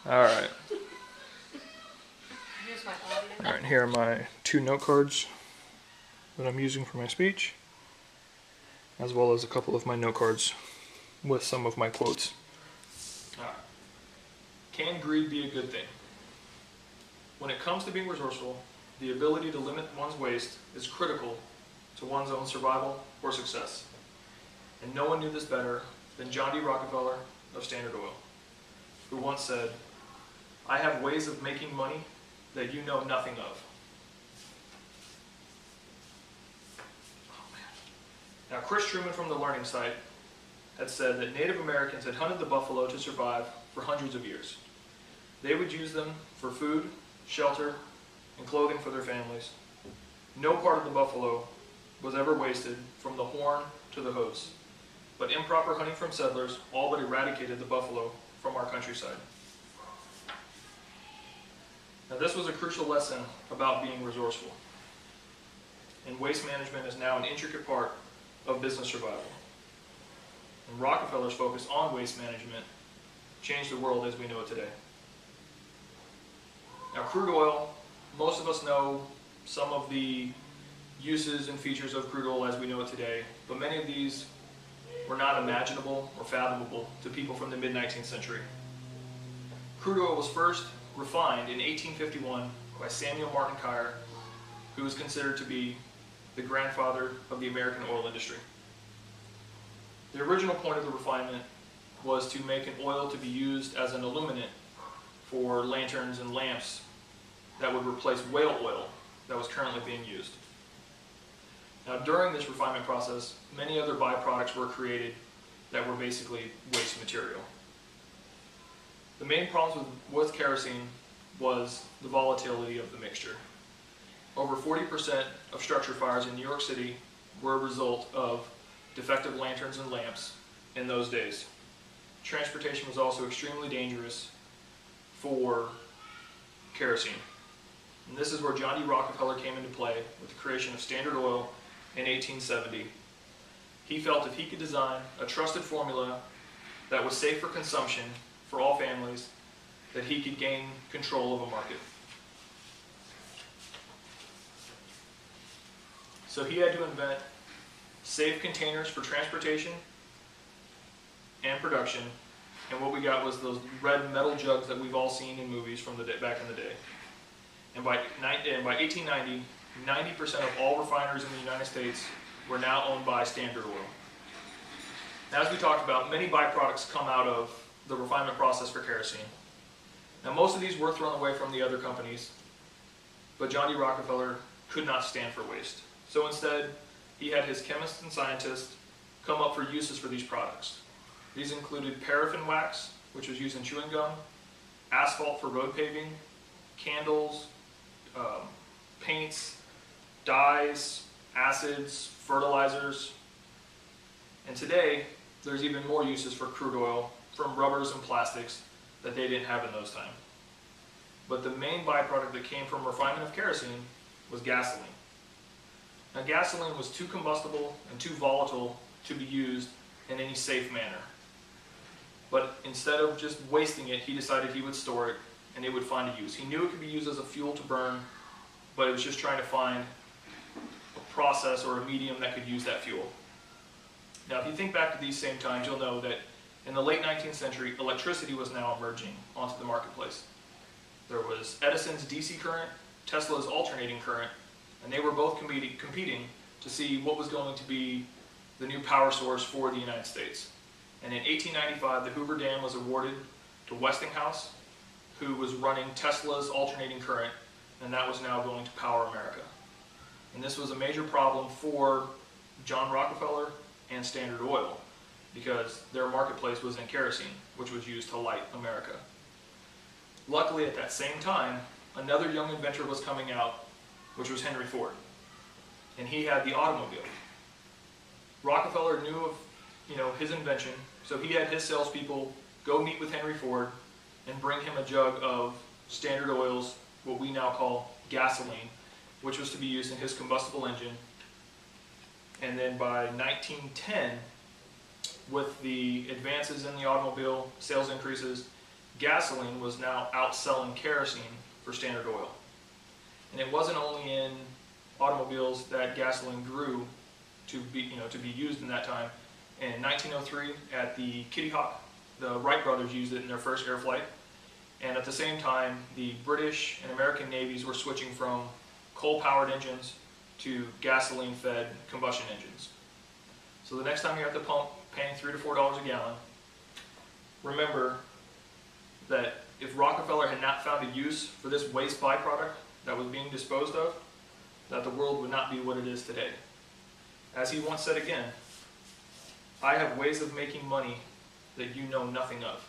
Alright. Here's my audio. Alright, here are my 2 note cards that I'm using for my speech, as well as a couple of my note cards with some of my quotes. Alright. Can greed be a good thing? When it comes to being resourceful, the ability to limit one's waste is critical to one's own survival or success. And no one knew this better than John D. Rockefeller of Standard Oil, who once said, "I have ways of making money that you know nothing of." Now, Chris Truman from the Learning Site had said that Native Americans had hunted the buffalo to survive for hundreds of years. They would use them for food, shelter, and clothing for their families. No part of the buffalo was ever wasted, from the horn to the hooves. But improper hunting from settlers all but eradicated the buffalo from our countryside. Now, this was a crucial lesson about being resourceful. And waste management is now an intricate part of business survival. And Rockefeller's focus on waste management changed the world as we know it today. Now, crude oil, most of us know some of the uses and features of crude oil as we know it today, but many of these were not imaginable or fathomable to people from the mid-19th century. Crude oil was first refined in 1851 by Samuel Martin Kyer, who is considered to be the grandfather of the American oil industry. The original point of the refinement was to make an oil to be used as an illuminant for lanterns and lamps that would replace whale oil that was currently being used. Now, during this refinement process, many other byproducts were created that were basically waste material. The main problems with kerosene was the volatility of the mixture. Over 40% of structure fires in New York City were a result of defective lanterns and lamps in those days. Transportation was also extremely dangerous for kerosene. And this is where John D. Rockefeller came into play with the creation of Standard Oil in 1870. He felt if he could design a trusted formula that was safe for consumption for all families, that he could gain control of a market. So he had to invent safe containers for transportation and production, and what we got was those red metal jugs that we've all seen in movies from back in the day. And by 1890, 90% of all refineries in the United States were now owned by Standard Oil. Now, as we talked about, many byproducts come out of the refinement process for kerosene. Now, most of these were thrown away from the other companies, but John D. Rockefeller could not stand for waste. So instead, he had his chemists and scientists come up for uses for these products. These included paraffin wax, which was used in chewing gum, asphalt for road paving, candles, paints, dyes, acids, fertilizers. And today, there's even more uses for crude oil, from rubbers and plastics, that they didn't have in those times. But the main byproduct that came from refinement of kerosene was gasoline. Now, gasoline was too combustible and too volatile to be used in any safe manner. But instead of just wasting it, he decided he would store it and it would find a use. He knew it could be used as a fuel to burn, but it was just trying to find a process or a medium that could use that fuel. Now, if you think back to these same times, you'll know that in the late 19th century, electricity was now emerging onto the marketplace. There was Edison's DC current, Tesla's alternating current, and they were both competing to see what was going to be the new power source for the United States. And in 1895, the Hoover Dam was awarded to Westinghouse, who was running Tesla's alternating current, and that was now going to power America. And this was a major problem for John Rockefeller and Standard Oil, because their marketplace was in kerosene, which was used to light America. Luckily, at that same time, another young inventor was coming out, which was Henry Ford. And he had the automobile. Rockefeller knew of his invention, so he had his salespeople go meet with Henry Ford and bring him a jug of Standard Oil's, what we now call gasoline, which was to be used in his combustible engine. And then by 1910, with the advances in the automobile, sales increases, gasoline was now outselling kerosene for Standard Oil. And it wasn't only in automobiles that gasoline grew to be used in that time. In 1903, at the Kitty Hawk, the Wright brothers used it in their first air flight. And at the same time, the British and American navies were switching from coal-powered engines to gasoline-fed combustion engines. So the next time you're at the pump paying $3 to $4 a gallon, remember that if Rockefeller had not found a use for this waste byproduct that was being disposed of, that the world would not be what it is today. As he once said again, I have ways of making money that you know nothing of.